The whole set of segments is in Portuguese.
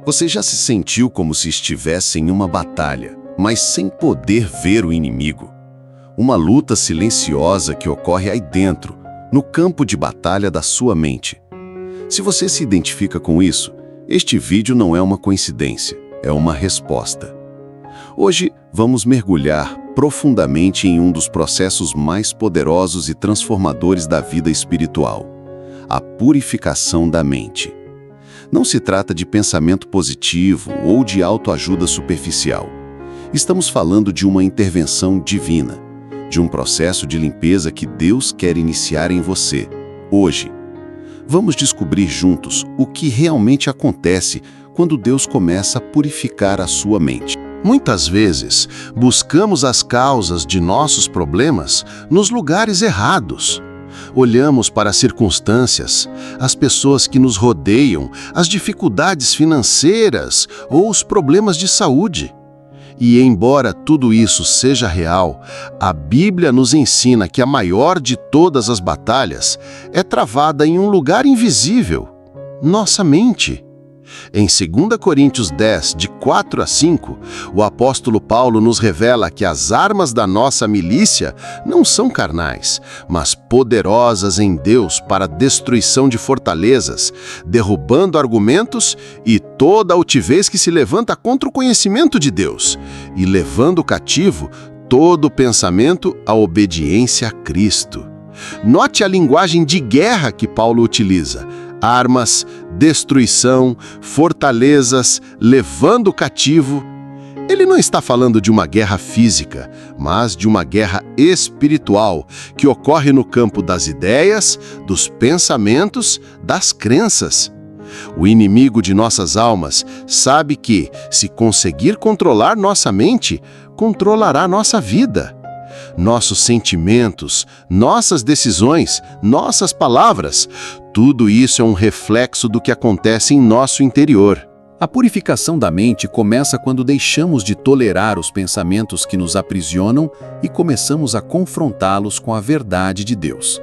Você já se sentiu como se estivesse em uma batalha, mas sem poder ver o inimigo? Uma luta silenciosa que ocorre aí dentro, no campo de batalha da sua mente. Se você se identifica com isso, este vídeo não é uma coincidência, é uma resposta. Hoje vamos mergulhar profundamente em um dos processos mais poderosos e transformadores da vida espiritual: a purificação da mente. Não se trata de pensamento positivo ou de autoajuda superficial. Estamos falando de uma intervenção divina, de um processo de limpeza que Deus quer iniciar em você, hoje. Vamos descobrir juntos o que realmente acontece quando Deus começa a purificar a sua mente. Muitas vezes, buscamos as causas de nossos problemas nos lugares errados. Olhamos para as circunstâncias, as pessoas que nos rodeiam, as dificuldades financeiras ou os problemas de saúde. E embora tudo isso seja real, a Bíblia nos ensina que a maior de todas as batalhas é travada em um lugar invisível: nossa mente. Em 2 Coríntios 10, de 4 a 5, o apóstolo Paulo nos revela que as armas da nossa milícia não são carnais, mas poderosas em Deus para a destruição de fortalezas, derrubando argumentos e toda altivez que se levanta contra o conhecimento de Deus, e levando cativo todo pensamento à obediência a Cristo. Note a linguagem de guerra que Paulo utiliza: armas, destruição, fortalezas, levando cativo. Ele não está falando de uma guerra física, mas de uma guerra espiritual que ocorre no campo das ideias, dos pensamentos, das crenças. O inimigo de nossas almas sabe que, se conseguir controlar nossa mente, controlará nossa vida. Nossos sentimentos, nossas decisões, nossas palavras, tudo isso é um reflexo do que acontece em nosso interior. A purificação da mente começa quando deixamos de tolerar os pensamentos que nos aprisionam e começamos a confrontá-los com a verdade de Deus.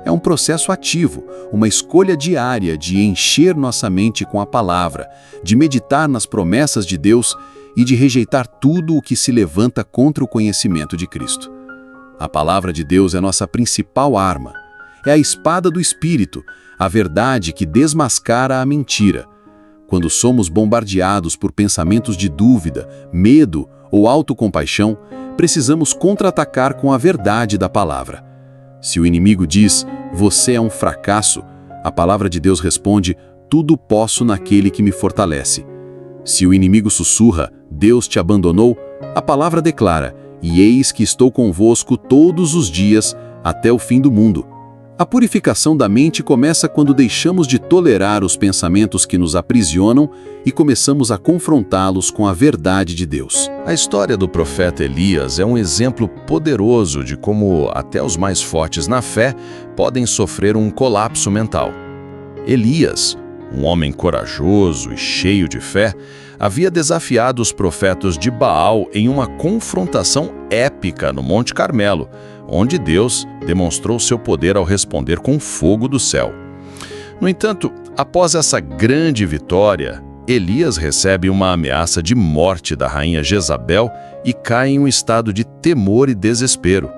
É um processo ativo, uma escolha diária de encher nossa mente com a palavra, de meditar nas promessas de Deus e de rejeitar tudo o que se levanta contra o conhecimento de Cristo. A palavra de Deus é nossa principal arma. É a espada do Espírito, a verdade que desmascara a mentira. Quando somos bombardeados por pensamentos de dúvida, medo ou autocompaixão, precisamos contra-atacar com a verdade da palavra. Se o inimigo diz, "Você é um fracasso", a palavra de Deus responde, "Tudo posso naquele que me fortalece". Se o inimigo sussurra, "Deus te abandonou", a palavra declara, "E eis que estou convosco todos os dias, até o fim do mundo". A purificação da mente começa quando deixamos de tolerar os pensamentos que nos aprisionam e começamos a confrontá-los com a verdade de Deus. A história do profeta Elias é um exemplo poderoso de como até os mais fortes na fé podem sofrer um colapso mental. Elias, um homem corajoso e cheio de fé, havia desafiado os profetas de Baal em uma confrontação épica no Monte Carmelo, onde Deus demonstrou seu poder ao responder com fogo do céu. No entanto, após essa grande vitória, Elias recebe uma ameaça de morte da rainha Jezabel e cai em um estado de temor e desespero.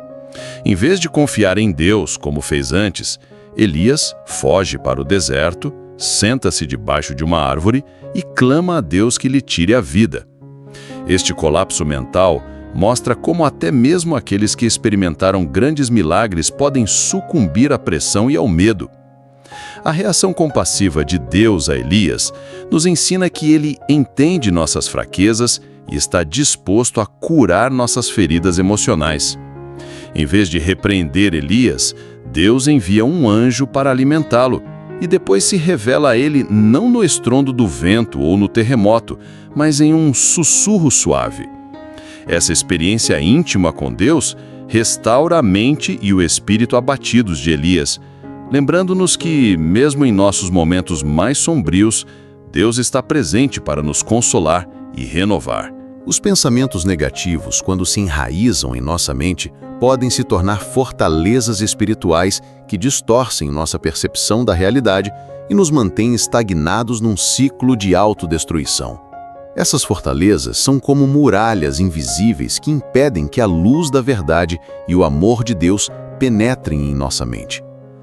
Em vez de confiar em Deus, como fez antes, Elias foge para o deserto, senta-se debaixo de uma árvore e clama a Deus que lhe tire a vida. Este colapso mental mostra como até mesmo aqueles que experimentaram grandes milagres podem sucumbir à pressão e ao medo. A reação compassiva de Deus a Elias nos ensina que ele entende nossas fraquezas e está disposto a curar nossas feridas emocionais. Em vez de repreender Elias, Deus envia um anjo para alimentá-lo e depois se revela a ele não no estrondo do vento ou no terremoto, mas em um sussurro suave. Essa experiência íntima com Deus restaura a mente e o espírito abatidos de Elias, lembrando-nos que, mesmo em nossos momentos mais sombrios, Deus está presente para nos consolar e renovar. Os pensamentos negativos, quando se enraizam em nossa mente, podem se tornar fortalezas espirituais que distorcem nossa percepção da realidade e nos mantêm estagnados num ciclo de autodestruição. Essas fortalezas são como muralhas invisíveis que impedem que a luz da verdade e o amor de Deus penetrem em nossa mente.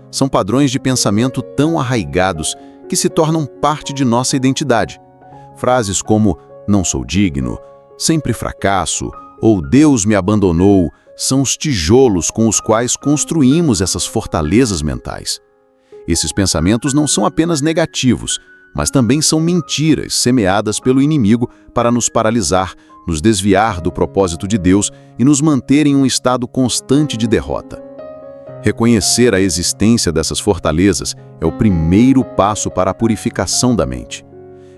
São padrões de pensamento tão arraigados que se tornam parte de nossa identidade. Frases como "não sou digno", "sempre fracasso" ou "Deus me abandonou" são os tijolos com os quais construímos essas fortalezas mentais. Esses pensamentos não são apenas negativos, mas também são mentiras semeadas pelo inimigo para nos paralisar, nos desviar do propósito de Deus e nos manter em um estado constante de derrota. Reconhecer a existência dessas fortalezas é o primeiro passo para a purificação da mente.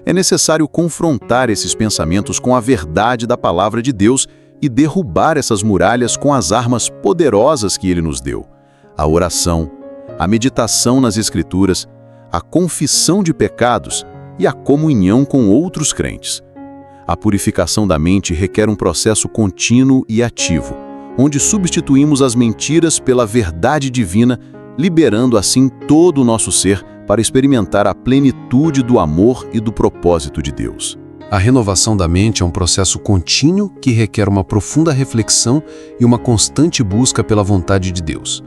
É necessário confrontar esses pensamentos com a verdade da palavra de Deus e derrubar essas muralhas com as armas poderosas que Ele nos deu: a oração, a meditação nas Escrituras, a confissão de pecados e a comunhão com outros crentes. A purificação da mente requer um processo contínuo e ativo, onde substituímos as mentiras pela verdade divina, liberando assim todo o nosso ser para experimentar a plenitude do amor e do propósito de Deus. A renovação da mente é um processo contínuo que requer uma profunda reflexão e uma constante busca pela vontade de Deus.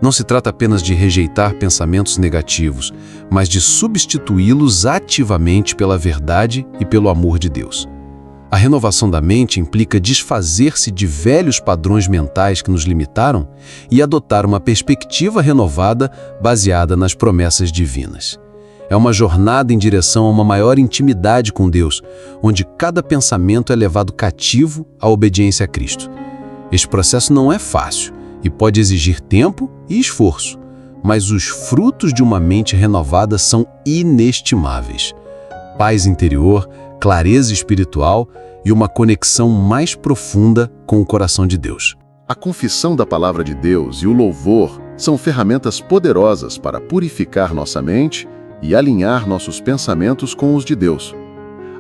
Não se trata apenas de rejeitar pensamentos negativos, mas de substituí-los ativamente pela verdade e pelo amor de Deus. A renovação da mente implica desfazer-se de velhos padrões mentais que nos limitaram e adotar uma perspectiva renovada baseada nas promessas divinas. É uma jornada em direção a uma maior intimidade com Deus, onde cada pensamento é levado cativo à obediência a Cristo. Este processo não é fácil e pode exigir tempo e esforço, mas os frutos de uma mente renovada são inestimáveis. Paz interior, clareza espiritual e uma conexão mais profunda com o coração de Deus. A confissão da palavra de Deus e o louvor são ferramentas poderosas para purificar nossa mente e alinhar nossos pensamentos com os de Deus.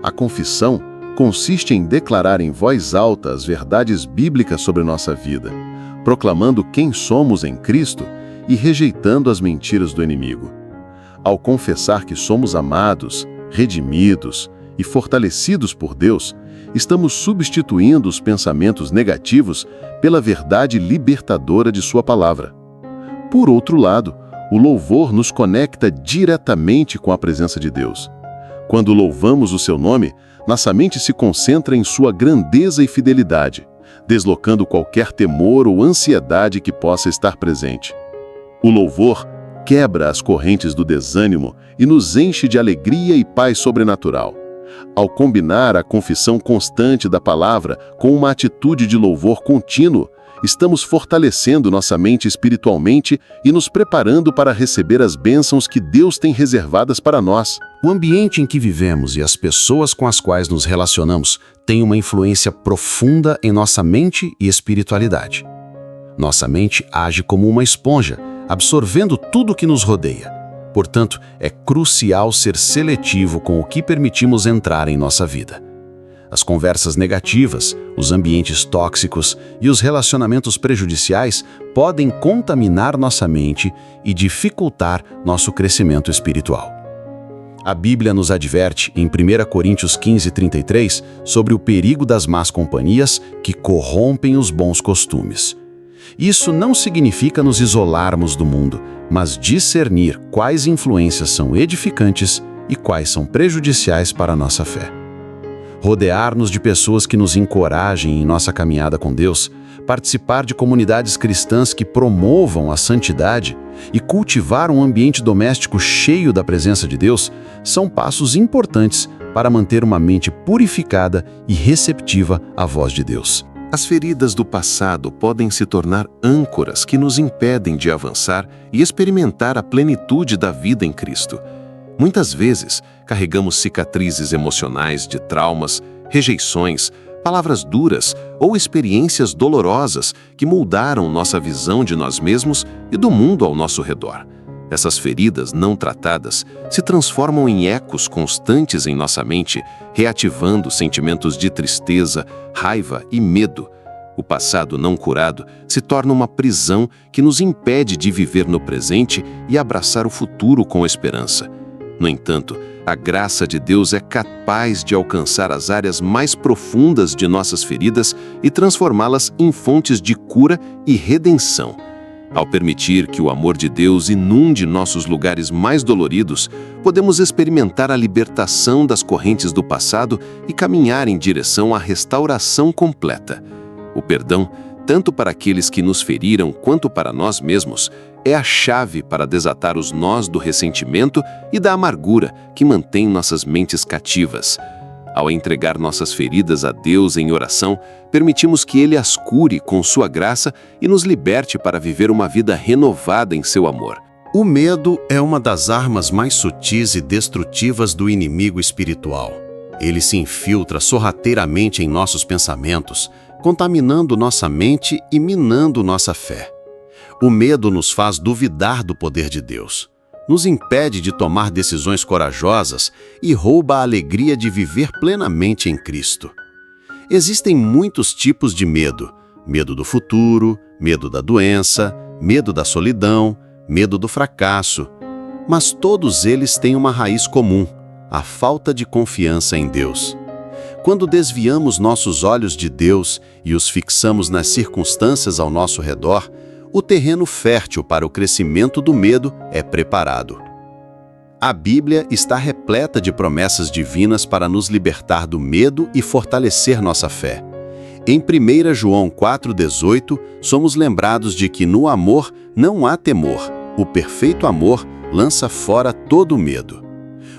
A confissão consiste em declarar em voz alta as verdades bíblicas sobre nossa vida, proclamando quem somos em Cristo e rejeitando as mentiras do inimigo. Ao confessar que somos amados, redimidos e fortalecidos por Deus, estamos substituindo os pensamentos negativos pela verdade libertadora de Sua palavra. Por outro lado, o louvor nos conecta diretamente com a presença de Deus. Quando louvamos o Seu nome, nossa mente se concentra em Sua grandeza e fidelidade, deslocando qualquer temor ou ansiedade que possa estar presente. O louvor quebra as correntes do desânimo e nos enche de alegria e paz sobrenatural. Ao combinar a confissão constante da palavra com uma atitude de louvor contínuo, estamos fortalecendo nossa mente espiritualmente e nos preparando para receber as bênçãos que Deus tem reservadas para nós. O ambiente em que vivemos e as pessoas com as quais nos relacionamos têm uma influência profunda em nossa mente e espiritualidade. Nossa mente age como uma esponja, absorvendo tudo o que nos rodeia. Portanto, é crucial ser seletivo com o que permitimos entrar em nossa vida. As conversas negativas, os ambientes tóxicos e os relacionamentos prejudiciais podem contaminar nossa mente e dificultar nosso crescimento espiritual. A Bíblia nos adverte, em 1 Coríntios 15:33, sobre o perigo das más companhias que corrompem os bons costumes. Isso não significa nos isolarmos do mundo, mas discernir quais influências são edificantes e quais são prejudiciais para a nossa fé. Rodear-nos de pessoas que nos encorajem em nossa caminhada com Deus, participar de comunidades cristãs que promovam a santidade e cultivar um ambiente doméstico cheio da presença de Deus são passos importantes para manter uma mente purificada e receptiva à voz de Deus. As feridas do passado podem se tornar âncoras que nos impedem de avançar e experimentar a plenitude da vida em Cristo. Muitas vezes, carregamos cicatrizes emocionais de traumas, rejeições, palavras duras ou experiências dolorosas que moldaram nossa visão de nós mesmos e do mundo ao nosso redor. Essas feridas não tratadas se transformam em ecos constantes em nossa mente, reativando sentimentos de tristeza, raiva e medo. O passado não curado se torna uma prisão que nos impede de viver no presente e abraçar o futuro com esperança. No entanto, a graça de Deus é capaz de alcançar as áreas mais profundas de nossas feridas e transformá-las em fontes de cura e redenção. Ao permitir que o amor de Deus inunde nossos lugares mais doloridos, podemos experimentar a libertação das correntes do passado e caminhar em direção à restauração completa. O perdão, tanto para aqueles que nos feriram quanto para nós mesmos, é a chave para desatar os nós do ressentimento e da amargura que mantém nossas mentes cativas. Ao entregar nossas feridas a Deus em oração, permitimos que Ele as cure com sua graça e nos liberte para viver uma vida renovada em seu amor. O medo é uma das armas mais sutis e destrutivas do inimigo espiritual. Ele se infiltra sorrateiramente em nossos pensamentos, contaminando nossa mente e minando nossa fé. O medo nos faz duvidar do poder de Deus, nos impede de tomar decisões corajosas e rouba a alegria de viver plenamente em Cristo. Existem muitos tipos de medo: medo do futuro, medo da doença, medo da solidão, medo do fracasso. Mas todos eles têm uma raiz comum: a falta de confiança em Deus. Quando desviamos nossos olhos de Deus e os fixamos nas circunstâncias ao nosso redor, o terreno fértil para o crescimento do medo é preparado. A Bíblia está repleta de promessas divinas para nos libertar do medo e fortalecer nossa fé. Em 1 João 4,18, somos lembrados de que no amor não há temor. O perfeito amor lança fora todo o medo.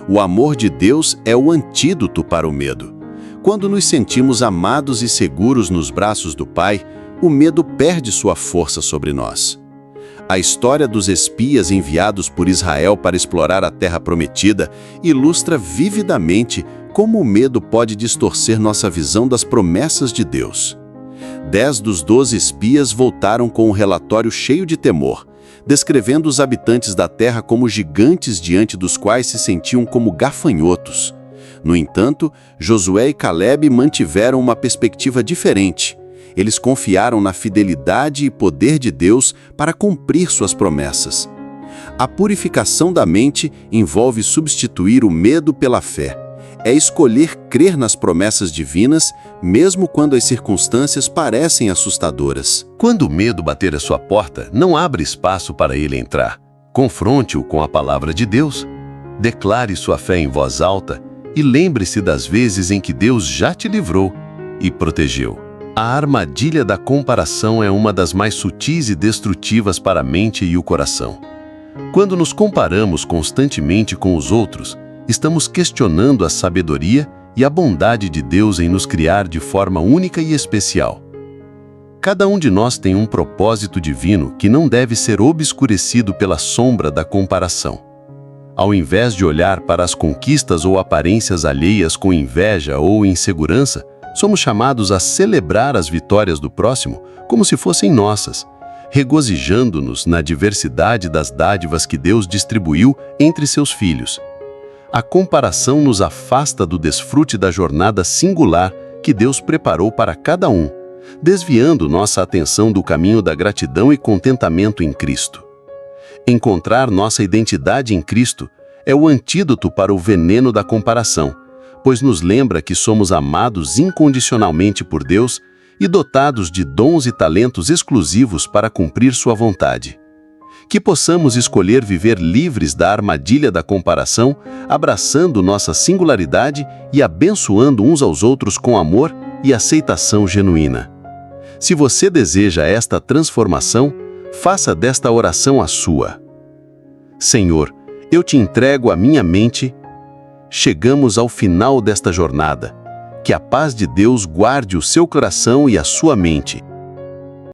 O amor de Deus é o antídoto para o medo. Quando nos sentimos amados e seguros nos braços do Pai, o medo perde sua força sobre nós. A história dos espias enviados por Israel para explorar a Terra Prometida ilustra vividamente como o medo pode distorcer nossa visão das promessas de Deus. 10 dos 12 espias voltaram com um relatório cheio de temor, descrevendo os habitantes da Terra como gigantes diante dos quais se sentiam como gafanhotos. No entanto, Josué e Caleb mantiveram uma perspectiva diferente. Eles confiaram na fidelidade e poder de Deus para cumprir suas promessas. A purificação da mente envolve substituir o medo pela fé. É escolher crer nas promessas divinas, mesmo quando as circunstâncias parecem assustadoras. Quando o medo bater à sua porta, não abra espaço para ele entrar. Confronte-o com a palavra de Deus. Declare sua fé em voz alta e lembre-se das vezes em que Deus já te livrou e protegeu. A armadilha da comparação é uma das mais sutis e destrutivas para a mente e o coração. Quando nos comparamos constantemente com os outros, estamos questionando a sabedoria e a bondade de Deus em nos criar de forma única e especial. Cada um de nós tem um propósito divino que não deve ser obscurecido pela sombra da comparação. Ao invés de olhar para as conquistas ou aparências alheias com inveja ou insegurança, somos chamados a celebrar as vitórias do próximo como se fossem nossas, regozijando-nos na diversidade das dádivas que Deus distribuiu entre seus filhos. A comparação nos afasta do desfrute da jornada singular que Deus preparou para cada um, desviando nossa atenção do caminho da gratidão e contentamento em Cristo. Encontrar nossa identidade em Cristo é o antídoto para o veneno da comparação, pois nos lembra que somos amados incondicionalmente por Deus e dotados de dons e talentos exclusivos para cumprir sua vontade. Que possamos escolher viver livres da armadilha da comparação, abraçando nossa singularidade e abençoando uns aos outros com amor e aceitação genuína. Se você deseja esta transformação, faça desta oração a sua. Senhor, eu te entrego a minha mente. Chegamos ao final desta jornada. Que a paz de Deus guarde o seu coração e a sua mente.